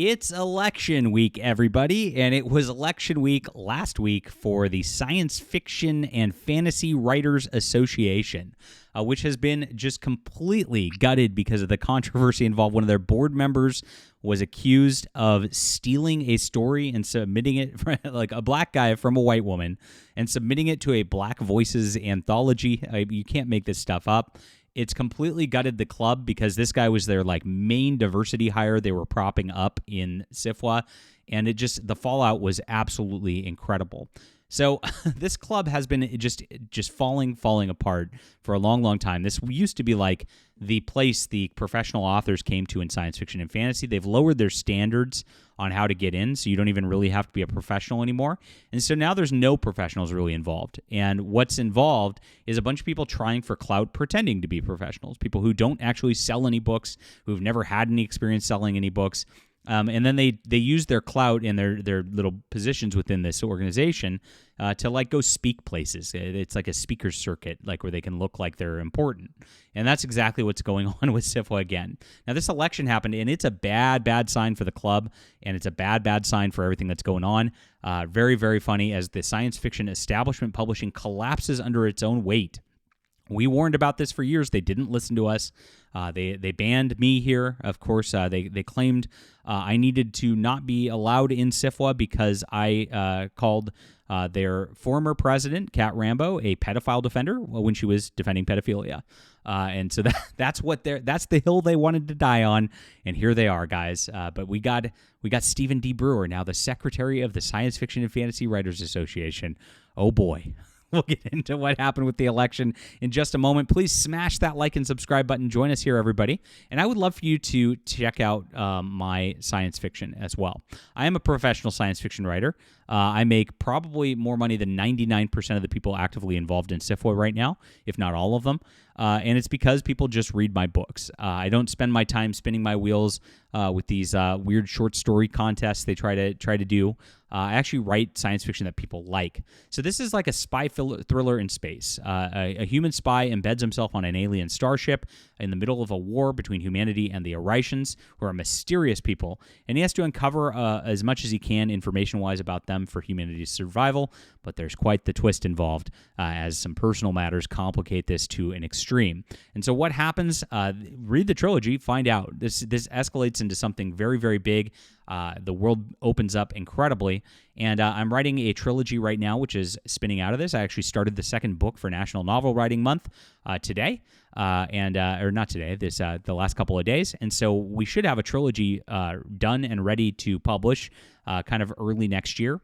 It's election week, everybody, and it was election week last week for the Science Fiction and Fantasy Writers Association, which has been just completely gutted because of the controversy involved. One of their board members was accused of stealing a story and submitting it, like a black guy from a white woman, and submitting it to a Black Voices anthology. You can't make this stuff up. It's completely gutted the club because this guy was their main diversity hire they were propping up in SFWA, and the fallout was absolutely incredible. So this club has been just falling apart for a long, long time. This used to be like the place the professional authors came to in science fiction and fantasy. They've lowered their standards on how to get in, so you don't even really have to be a professional anymore. And so now there's no professionals really involved. And what's involved is a bunch of people trying for clout, pretending to be professionals, people who don't actually sell any books, who've never had any experience selling any books. And then they use their clout and their little positions within this organization to go speak places. It's like a speaker circuit, where they can look like they're important. And that's exactly what's going on with SFWA again. Now, this election happened, and it's a bad sign for the club, and it's a bad sign for everything that's going on. Very, very funny as the science fiction establishment publishing collapses under its own weight. We warned about this for years. They didn't listen to us. They banned me here. Of course, they claimed I needed to not be allowed in SFWA because I called their former president, Kat Rambo, a pedophile defender when she was defending pedophilia. And so that's the hill they wanted to die on. And here they are, guys. But we got Stephen D. Brewer, now the secretary of the Science Fiction and Fantasy Writers Association. Oh boy. We'll get into what happened with the election in just a moment. Please smash that like and subscribe button. Join us here, everybody. And I would love for you to check out my science fiction as well. I am a professional science fiction writer. I make probably more money than 99% of the people actively involved in SFWA right now, if not all of them. And it's because people just read my books. I don't spend my time spinning my wheels with these weird short story contests they try to do. I actually write science fiction that people like. So this is like a spy thriller in space. A human spy embeds himself on an alien starship in the middle of a war between humanity and the Arishans, who are mysterious people, and he has to uncover as much as he can information-wise about them for humanity's survival, but there's quite the twist involved as some personal matters complicate this to an extreme. And so what happens? Read the trilogy, find out. This escalates into something very, very big. The world opens up incredibly, and I'm writing a trilogy right now, which is spinning out of this. I actually started the second book for National Novel Writing Month today, or not today, the last couple of days, and so we should have a trilogy done and ready to publish kind of early next year.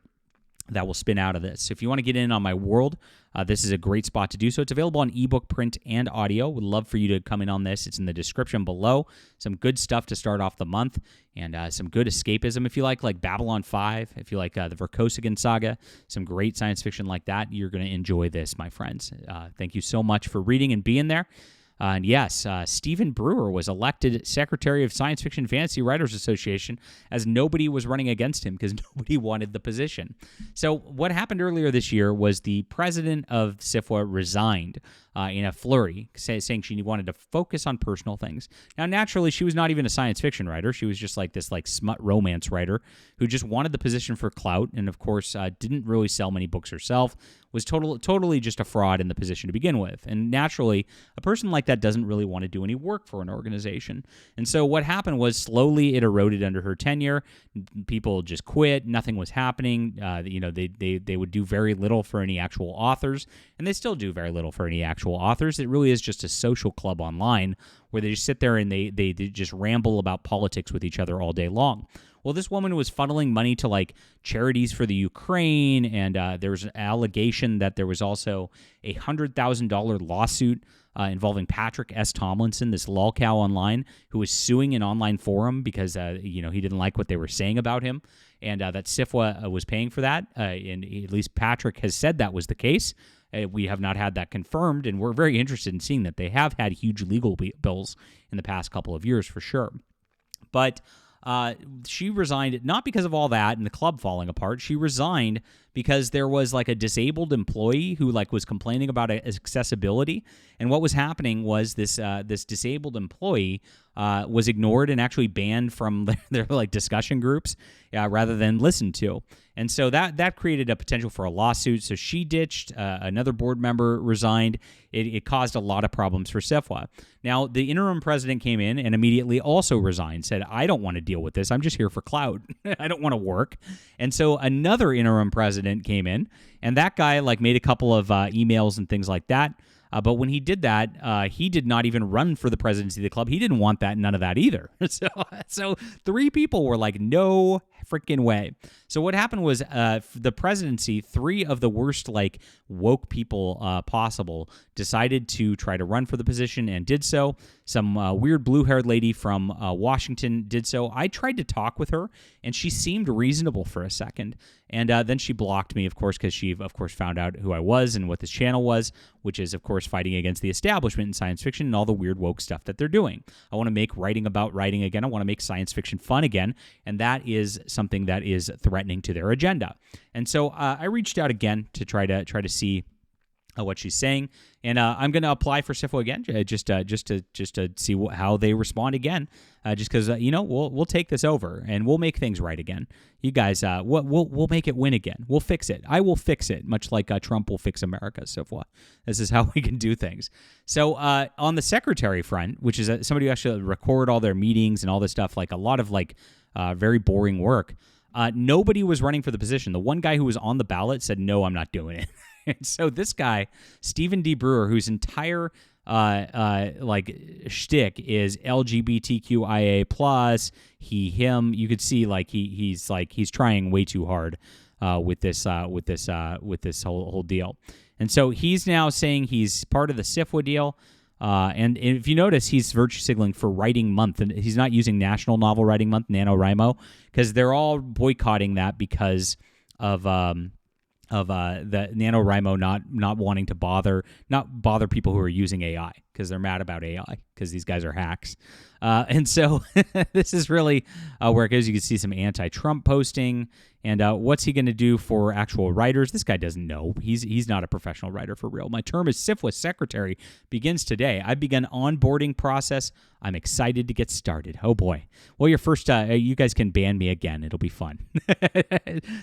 That will spin out of this. So if you want to get in on my world, this is a great spot to do so. It's available on ebook, print, and audio. Would love for you to come in on this. It's in the description below. Some good stuff to start off the month, and some good escapism if you like Babylon 5, if you like the Verkosigan saga, some great science fiction like that. You're going to enjoy this, my friends. Thank you so much for reading and being there. And yes, Stephen Brewer was elected Secretary of Science Fiction Fantasy Writers Association as nobody was running against him because nobody wanted the position. So what happened earlier this year was the president of SFWA resigned in a flurry, saying she wanted to focus on personal things. Now, naturally, she was not even a science fiction writer. She was just this smut romance writer who just wanted the position for clout and, of course, didn't really sell many books herself, was totally just a fraud in the position to begin with. And naturally, a person like that doesn't really want to do any work for an organization. And so what happened was slowly it eroded under her tenure. People just quit. Nothing was happening. They would do very little for any actual authors, and they still do very little for any actual authors. It really is just a social club online where they just sit there and they just ramble about politics with each other all day long. Well, this woman was funneling money to charities for the Ukraine, and there was an allegation that there was also a $100,000 lawsuit involving Patrick S. Tomlinson, this lolcow online, who was suing an online forum because he didn't like what they were saying about him, and that SFWA was paying for that. And at least Patrick has said that was the case. We have not had that confirmed, and we're very interested in seeing that. They have had huge legal bills in the past couple of years for sure. But she resigned not because of all that and the club falling apart. She resigned because there was a disabled employee who was complaining about accessibility. And what was happening was this disabled employee was ignored and actually banned from their like discussion groups rather than listened to. And so that created a potential for a lawsuit. So she ditched. Another board member resigned. It caused a lot of problems for SFWA. Now, the interim president came in and immediately also resigned, said, I don't want to deal with this. I'm just here for clout. I don't want to work. And so another interim president came in, and that guy like made a couple of emails and things like that. But when he did that, he did not even run for the presidency of the club. He didn't want that, none of that either. So 3 people were like, no freaking way. So what happened was the presidency, 3 of the worst like woke people possible decided to try to run for the position and did so. Some weird blue-haired lady from Washington did so. I tried to talk with her, and she seemed reasonable for a second. And then she blocked me, of course, because she, of course, found out who I was and what this channel was, which is, of course, fighting against the establishment in science fiction and all the weird woke stuff that they're doing. I want to make writing about writing again. I want to make science fiction fun again, and that is something that is threatening to their agenda. And so I reached out again to try to see what she's saying, and I'm going to apply for SFWA again, just to see how they respond again, just because we'll take this over and we'll make things right again. You guys, we'll make it win again. We'll fix it. I will fix it, much like Trump will fix America. SFWA. This is how we can do things. So on the secretary front, which is somebody who actually record all their meetings and all this stuff, like a lot of like very boring work. Nobody was running for the position. The one guy who was on the ballot said, "No, I'm not doing it." And so this guy, Stephen D. Brewer, whose entire like shtick is LGBTQIA plus, he, him. You could see like he's trying way too hard with this whole deal. And so he's now saying he's part of the SFWA deal. And if you notice, he's virtue signaling for Writing Month, and he's not using National Novel Writing Month, NaNoWriMo, because they're all boycotting that because of the NaNoWriMo not wanting to bother people who are using AI, because they're mad about AI because these guys are hacks. And so this is really where it goes. You can see some anti-Trump posting. And what's he going to do for actual writers? This guy doesn't know. He's not a professional writer for real. My term as SFWA secretary begins today. I've begun onboarding process. I'm excited to get started. Oh boy. Well, your first, you guys can ban me again. It'll be fun.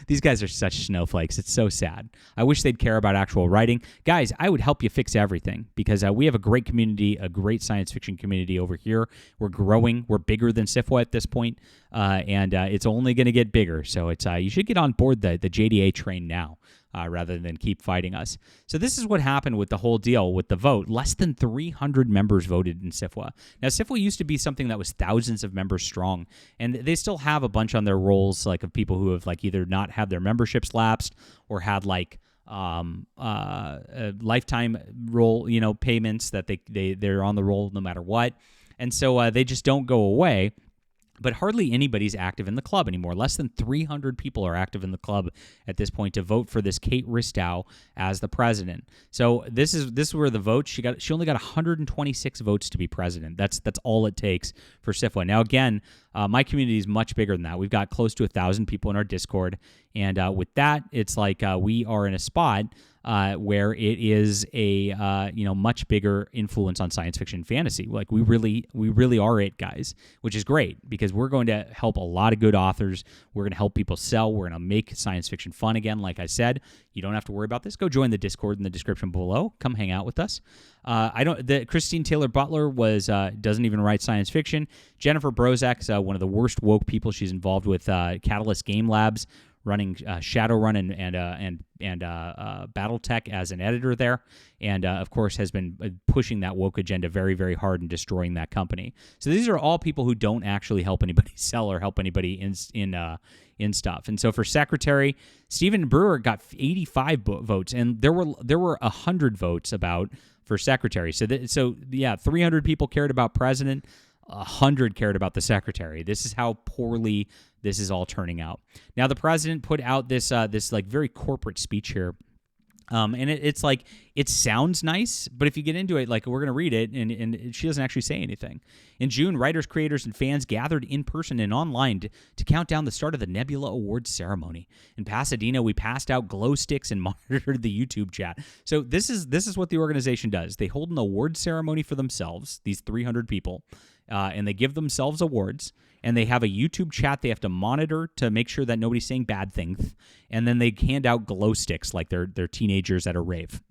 These guys are such snowflakes. It's so sad. I wish they'd care about actual writing. Guys, I would help you fix everything, because we have a great community, a great science fiction community over here. We're growing. We're bigger than SFWA at this point. And it's only going to get bigger. So it's you should get on board the JDA train now rather than keep fighting us. So this is what happened with the whole deal with the vote. Less than 300 members voted in SFWA. Now, SFWA used to be something that was thousands of members strong, and they still have a bunch on their rolls, like of people who have like either not had their memberships lapsed or had like lifetime roll payments that they're on the roll no matter what, and so they just don't go away. But hardly anybody's active in the club anymore. Less than 300 people are active in the club at this point to vote for this Kate Ristow as the president. So this is where the vote, she only got 126 votes to be president. That's all it takes for SFWA. Now again, my community is much bigger than that. We've got close to 1,000 people in our Discord, and with that, it's like we are in a spot where it is a much bigger influence on science fiction and fantasy. Like we really are it, guys, which is great, because we're going to help a lot of good authors. We're going to help people sell. We're going to make science fiction fun again. Like I said, you don't have to worry about this. Go join the Discord in the description below. Come hang out with us. Christine Taylor Butler doesn't even write science fiction. Jennifer Brozak's one of the worst woke people. She's involved with Catalyst Game Labs, running Shadowrun and BattleTech as an editor there, and of course has been pushing that woke agenda very, very hard and destroying that company. So these are all people who don't actually help anybody sell or help anybody in stuff. And so for secretary, Stephen Brewer got 85 votes, and there were 100 votes for secretary. So 300 people cared about president. 100 cared about the secretary. This is how poorly this is all turning out. Now, the president put out this like very corporate speech here. And it's like, it sounds nice, but if you get into it, like we're going to read it, and she doesn't actually say anything. In June, writers, creators, and fans gathered in person and online to count down the start of the Nebula Awards ceremony. In Pasadena, we passed out glow sticks and monitored the YouTube chat. So this is what the organization does. They hold an award ceremony for themselves, these 300 people. and they give themselves awards, and they have a YouTube chat they have to monitor to make sure that nobody's saying bad things, and then they hand out glow sticks like they're teenagers at a rave.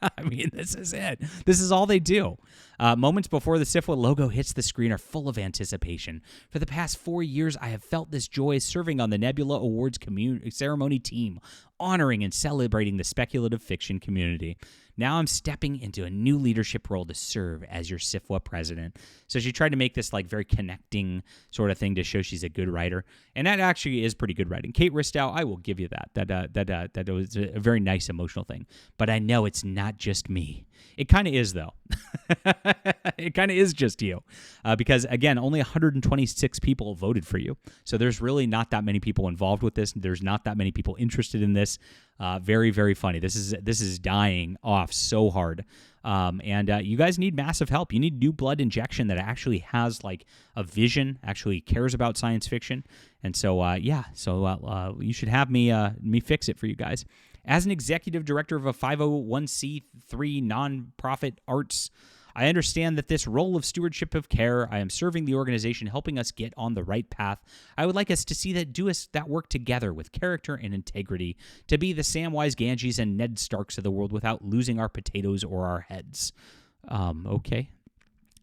I mean, this is it. This is all they do. Moments before the SFWA logo hits the screen are full of anticipation. For the past 4 years, I have felt this joy serving on the Nebula Awards ceremony team, honoring and celebrating the speculative fiction community. Now I'm stepping into a new leadership role to serve as your SFWA president. So she tried to make this like very connecting sort of thing to show she's a good writer, and that actually is pretty good writing. Kate Ristow, I will give you that. That was a very nice emotional thing. But I know it's not just me. It kind of is, though. It kind of is just you. Because, again, only 126 people voted for you. So there's really not that many people involved with this. There's not that many people interested in this. Very, very funny. This is dying off so hard. And you guys need massive help. You need new blood injection that actually has like a vision, actually cares about science fiction. And so, you should have me fix it for you guys. As an executive director of a 501c3 nonprofit arts, I understand that this role of stewardship of care, I am serving the organization, helping us get on the right path. I would like us to see that work together with character and integrity, to be the Samwise Ganges and Ned Starks of the world without losing our potatoes or our heads. Okay.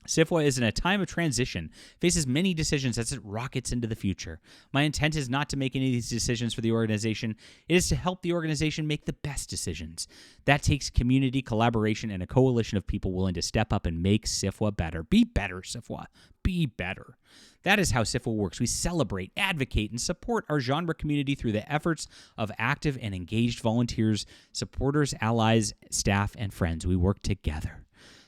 SFWA is in a time of transition, faces many decisions as it rockets into the future. My intent is not to make any of these decisions for the organization. It is to help the organization make the best decisions. That takes community, collaboration, and a coalition of people willing to step up and make SFWA better. Be better, SFWA. Be better. That is how SFWA works. We celebrate, advocate, and support our genre community through the efforts of active and engaged volunteers, supporters, allies, staff, and friends. We work together.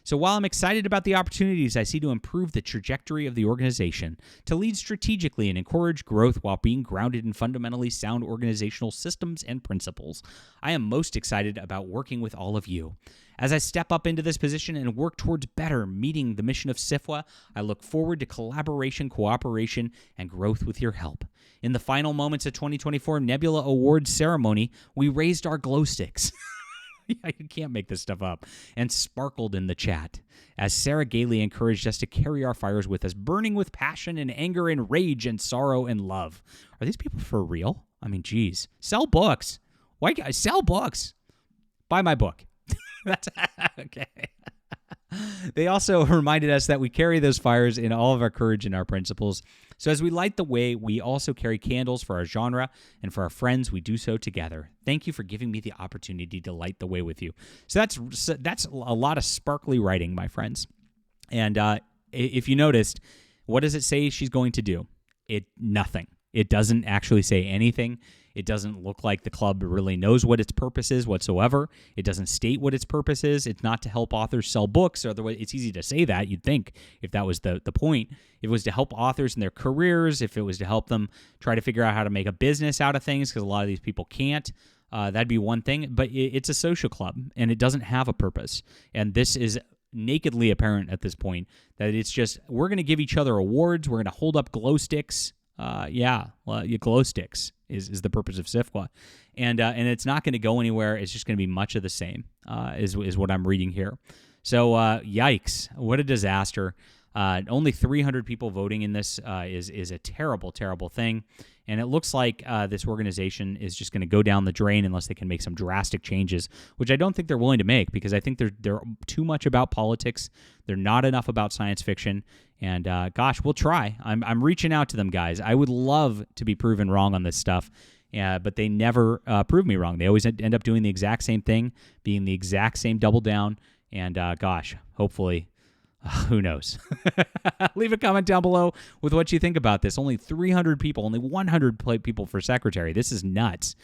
So while I'm excited about the opportunities I see to improve the trajectory of the organization, to lead strategically and encourage growth while being grounded in fundamentally sound organizational systems and principles, I am most excited about working with all of you. As I step up into this position and work towards better meeting the mission of SFWA, I look forward to collaboration, cooperation, and growth with your help. In the final moments of 2024 Nebula Awards ceremony, we raised our glow sticks. Yeah, you can't make this stuff up, and sparkled in the chat, as Sarah gaily encouraged us to carry our fires with us, burning with passion and anger and rage and sorrow and love. Are these people for real? I mean, geez. Sell books. White guys, sell books. Buy my book. That's okay. They also reminded us that we carry those fires in all of our courage and our principles. So as we light the way, we also carry candles for our genre, and for our friends, we do so together. Thank you for giving me the opportunity to light the way with you. So that's a lot of sparkly writing, my friends. And if you noticed, what does it say she's going to do? Nothing. It doesn't actually say anything. It doesn't look like the club really knows what its purpose is whatsoever. It doesn't state what its purpose is. It's not to help authors sell books. Otherwise, it's easy to say that, you'd think, if that was the point. If it was to help authors in their careers, if it was to help them try to figure out how to make a business out of things, because a lot of these people can't, that'd be one thing. But it's a social club, and it doesn't have a purpose. And this is nakedly apparent at this point, that it's just, we're going to give each other awards. We're going to hold up glow sticks. Glow sticks is the purpose of SFWA, and it's not going to go anywhere. It's just going to be much of the same, is what I'm reading here. So yikes, what a disaster! Only 300 people voting in this is a terrible, terrible thing, and it looks like this organization is just going to go down the drain unless they can make some drastic changes, which I don't think they're willing to make, because I think they're too much about politics. They're not enough about science fiction. And gosh, we'll try. I'm reaching out to them, guys. I would love to be proven wrong on this stuff, but they never prove me wrong. They always end up doing the exact same thing, being the exact same double down. And gosh, hopefully, who knows? Leave a comment down below with what you think about this. Only 300 people, only 100 people for secretary. This is nuts.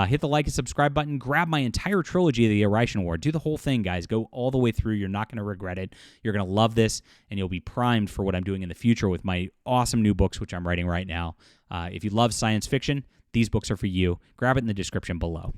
Hit the like and subscribe button. Grab my entire trilogy of the Eration Award. Do the whole thing, guys. Go all the way through. You're not going to regret it. You're going to love this, and you'll be primed for what I'm doing in the future with my awesome new books, which I'm writing right now. If you love science fiction, these books are for you. Grab it in the description below.